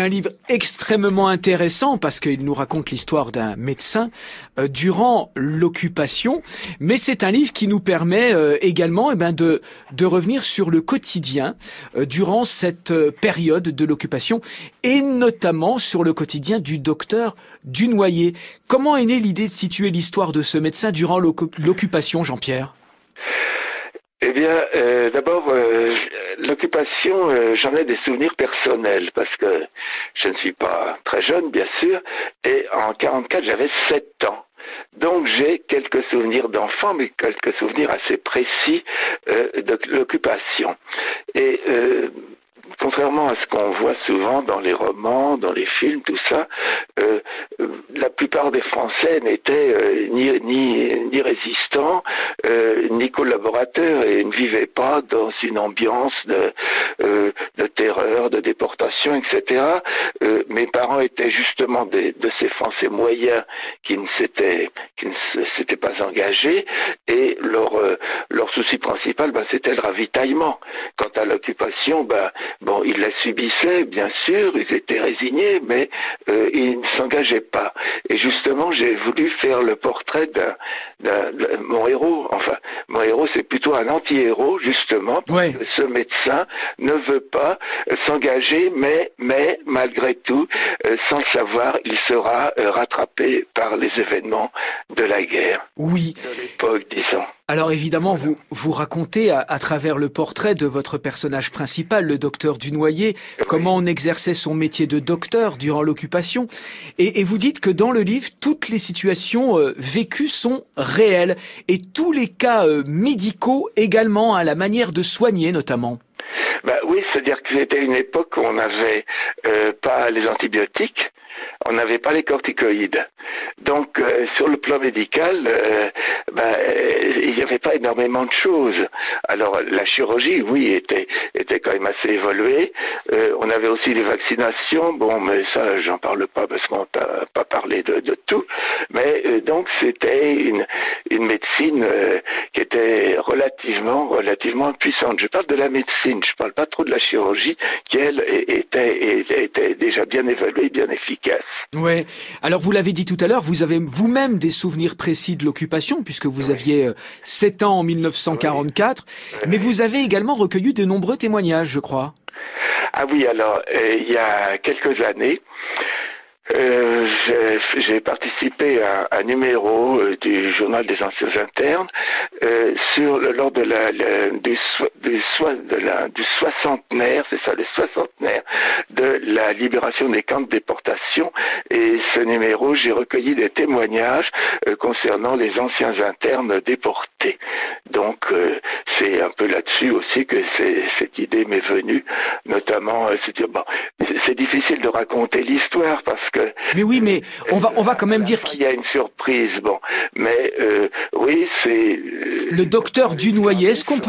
Un livre extrêmement intéressant parce qu'il nous raconte l'histoire d'un médecin durant l'occupation, mais c'est un livre qui nous permet également de revenir sur le quotidien durant cette période de l'occupation et notamment sur le quotidien du docteur Dunoyer. Comment est née l'idée de situer l'histoire de ce médecin durant l'occupation, Jean-Pierre ? Eh bien, d'abord, l'occupation, j'en ai des souvenirs personnels parce que je ne suis pas très jeune, bien sûr, et en 44, j'avais 7 ans. Donc j'ai quelques souvenirs d'enfant, mais quelques souvenirs assez précis de l'occupation. Et contrairement à ce qu'on voit souvent dans les romans, dans les films, tout ça, la plupart des Français n'étaient ni résistants, ni collaborateurs et ne vivaient pas dans une ambiance de terreur, de déportation, etc. Mes parents étaient justement de ces Français moyens qui ne s'étaient pas engagés et leur souci principal, c'était le ravitaillement. Quant à l'occupation, ils la subissaient, bien sûr, ils étaient résignés, mais ils ne s'engageaient pas. Et justement, j'ai voulu faire le portrait de mon héros. Enfin, mon héros, c'est plutôt un anti-héros, justement, parce que ce médecin ne veut pas s'engager, mais malgré tout, sans le savoir, il sera rattrapé par les événements de la guerre. Oui. De l'époque, disons. Alors évidemment, vous racontez à travers le portrait de votre personnage principal, le docteur Dunoyer, comment on exerçait son métier de docteur durant l'occupation. Et vous dites que dans le livre, toutes les situations vécues sont réelles. Et tous les cas médicaux également, la manière de soigner notamment. Oui, c'est-à-dire que c'était une époque où on n'avait pas les antibiotiques. On n'avait pas les corticoïdes. Donc, sur le plan médical, il n'y avait pas énormément de choses. Alors, la chirurgie, oui, était quand même assez évoluée. On avait aussi les vaccinations. Bon, mais ça, j'en parle pas parce qu'on n'a pas parlé de tout. Mais donc, c'était une médecine qui était relativement puissante. Je parle de la médecine. Je parle pas trop de la chirurgie, qui elle était déjà bien évaluée, bien efficace. Ouais. Alors vous l'avez dit tout à l'heure, vous avez vous-même des souvenirs précis de l'occupation puisque vous aviez 7 ans en 1944, mais vous avez également recueilli de nombreux témoignages, je crois. Ah oui, alors il y a quelques années, j'ai participé à un numéro du journal des anciens internes lors de du soixantenaire, c'est ça, le soixantenaire de la libération des camps de déportation. Et ce numéro, j'ai recueilli des témoignages concernant les anciens internes déportés. Donc c'est un peu là-dessus aussi que cette idée m'est venue, notamment c'est difficile de raconter l'histoire parce que mais oui, mais on va quand même dire qu'il y a une surprise. Bon, mais oui, c'est le docteur Dunoyer. Est-ce qu'on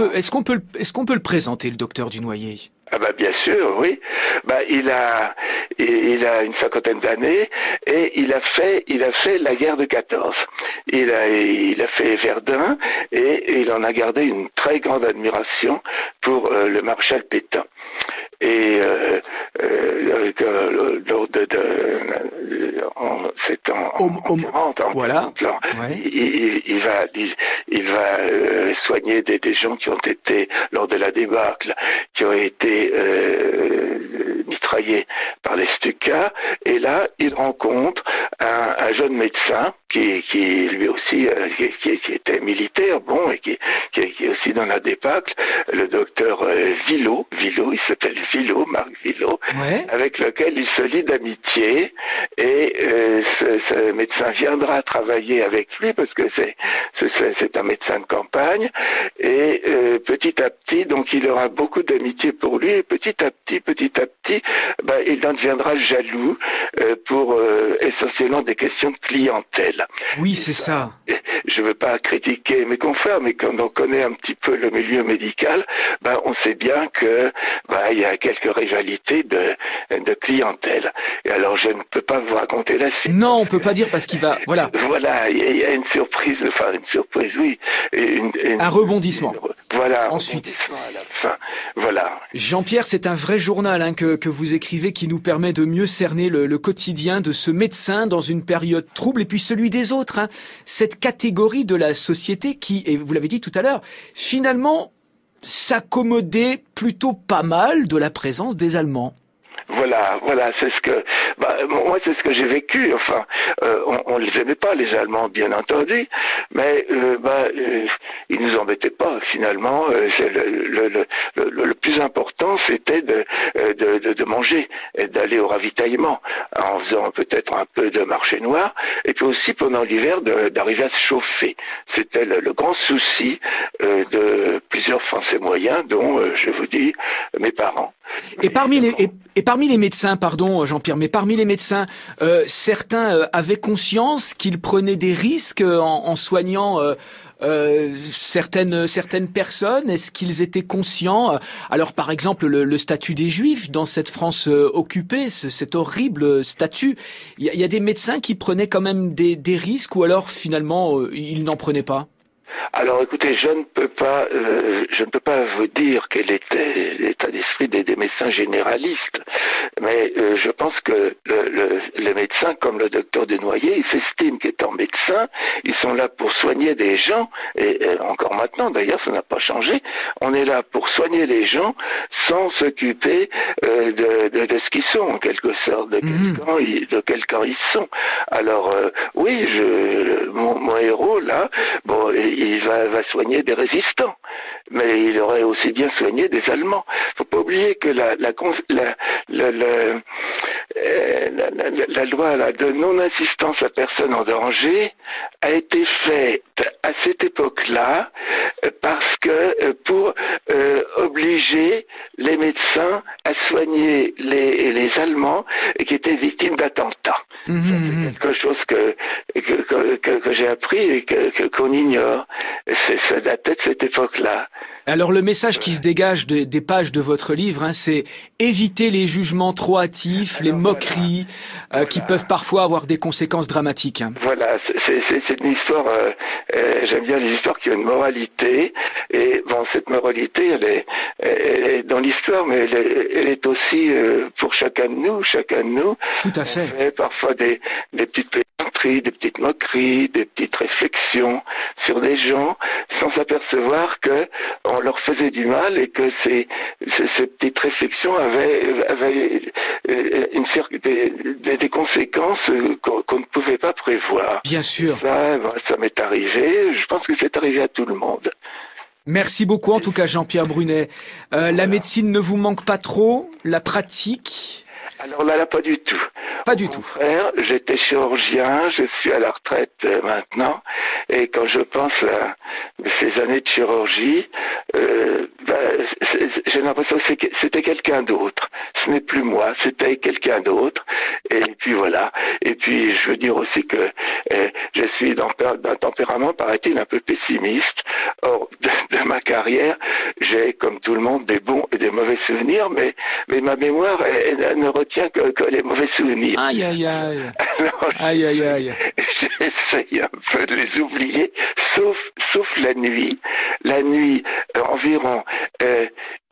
peut le présenter, le docteur Dunoyer? Ah bien sûr, oui. Il a une cinquantaine d'années et il a fait la guerre de 14. Il a fait Verdun et il en a gardé une très grande admiration pour le maréchal Pétain. Et c'est en 40, voilà. Il va soigner des gens qui ont été lors de la débâcle, qui ont été mitraillés par les Stukas. Et là, il rencontre un jeune médecin qui lui aussi qui était militaire, et qui est aussi dans la débâcle, le docteur Villot, il s'appelle Villot, Marc Villot, avec lequel il se lie d'amitié, et ce médecin viendra travailler avec lui parce que c'est un médecin de campagne, et petit à petit, donc il aura beaucoup d'amitié pour lui, et petit à petit, il en deviendra jaloux pour essentiellement des questions de clientèle. Oui, c'est ça. Je veux pas critiquer mes confrères, mais quand on connaît un petit peu le milieu médical, on sait bien que il y a quelques rivalités de clientèle. Et alors je ne peux pas vous raconter la suite. Non, on peut pas dire parce qu'il va, voilà. Voilà, il y a une surprise, oui. Un rebondissement. Voilà. Ensuite. Un rebondissement à la fin. Voilà. Jean-Pierre, c'est un vrai journal que vous écrivez qui nous permet de mieux cerner le quotidien de ce médecin dans une période trouble et puis celui des autres. Cette catégorie de la société qui, et vous l'avez dit tout à l'heure, finalement s'accommodait plutôt pas mal de la présence des Allemands. Voilà, c'est ce que, moi c'est ce que j'ai vécu. Enfin, on les aimait pas les Allemands, bien entendu, mais ils nous embêtaient pas. Finalement, le plus important, c'était de manger et d'aller au ravitaillement, en faisant peut-être un peu de marché noir, et puis aussi pendant l'hiver d'arriver à se chauffer. C'était le grand souci de plusieurs Français moyens, dont je vous dis mes parents. Et parmi les médecins, pardon Jean-Pierre, mais parmi les médecins, certains avaient conscience qu'ils prenaient des risques en soignant certaines personnes. Est-ce qu'ils étaient conscients? Alors par exemple le statut des Juifs dans cette France occupée, cet horrible statut, il y a des médecins qui prenaient quand même des risques ou alors finalement ils n'en prenaient pas? Alors écoutez, je ne peux pas vous dire quel était l'état d'esprit des médecins généralistes, mais je pense que les médecins, comme le docteur Desnoyers, ils s'estiment qu'étant médecins, ils sont là pour soigner des gens, et encore maintenant d'ailleurs, ça n'a pas changé, on est là pour soigner les gens sans s'occuper de ce qu'ils sont, en quelque sorte, de quel camp ils sont. Alors oui, mon héros là, bon, il va soigner des résistants, mais il aurait aussi bien soigné des Allemands. Faut pas oublier que la loi là, de non-assistance à personne en danger a été faite à cette époque-là parce que pour obliger les médecins à soigner les Allemands qui étaient victimes d'attentats. C'est quelque chose que j'ai appris et qu'on ignore. Ça datait de cette époque-là. Alors le message qui se dégage des pages de votre livre, c'est éviter les jugements trop hâtifs, les moqueries qui peuvent parfois avoir des conséquences dramatiques. Voilà, c'est une histoire, j'aime bien les histoires qui ont une moralité, et bon, cette moralité, elle est dans l'histoire, mais elle est aussi pour chacun de nous. Tout à fait. On fait parfois des petites plaisanteries, des petites moqueries, des petites réflexions sur des gens, sans s'apercevoir que on leur faisait du mal et que ces petites réflexions avaient des conséquences qu'on ne pouvait pas prévoir. Bien sûr. Ça m'est arrivé. Je pense que c'est arrivé à tout le monde. Merci beaucoup en tout cas Jean-Pierre Brunet. La médecine ne vous manque pas trop? La pratique? Alors là, pas du tout. Pas du tout. Frère, j'étais chirurgien, je suis à la retraite maintenant, et quand je pense à ces années de chirurgie, j'ai l'impression que c'était quelqu'un d'autre. Ce n'est plus moi, c'était quelqu'un d'autre. Et puis voilà. Et puis je veux dire aussi que je suis d'un tempérament, paraît-il, un peu pessimiste. Or, de ma carrière, j'ai, comme tout le monde, des bons et des mauvais souvenirs, mais ma mémoire elle ne retient que les mauvais souvenirs. Aïe, aïe, aïe. Alors, aïe, aïe, aïe. J'essaye un peu de les oublier, sauf la nuit. La nuit, environ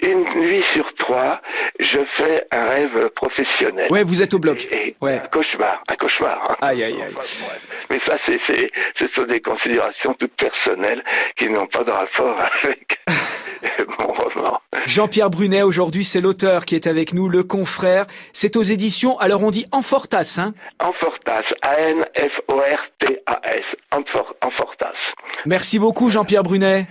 une nuit sur 3, je fais un rêve professionnel. Ouais, vous êtes au bloc. Ouais. Un cauchemar. Aïe, aïe, aïe. Mais ça, ce sont des considérations toutes personnelles qui n'ont pas de rapport avec mon roman. Jean-Pierre Brunet, aujourd'hui, c'est l'auteur qui est avec nous, Le Confrère. C'est aux éditions, alors on dit Amfortas, hein? Amfortas, A-N-F-O-R-T-A-S. Amfortas. Merci beaucoup, Jean-Pierre Brunet.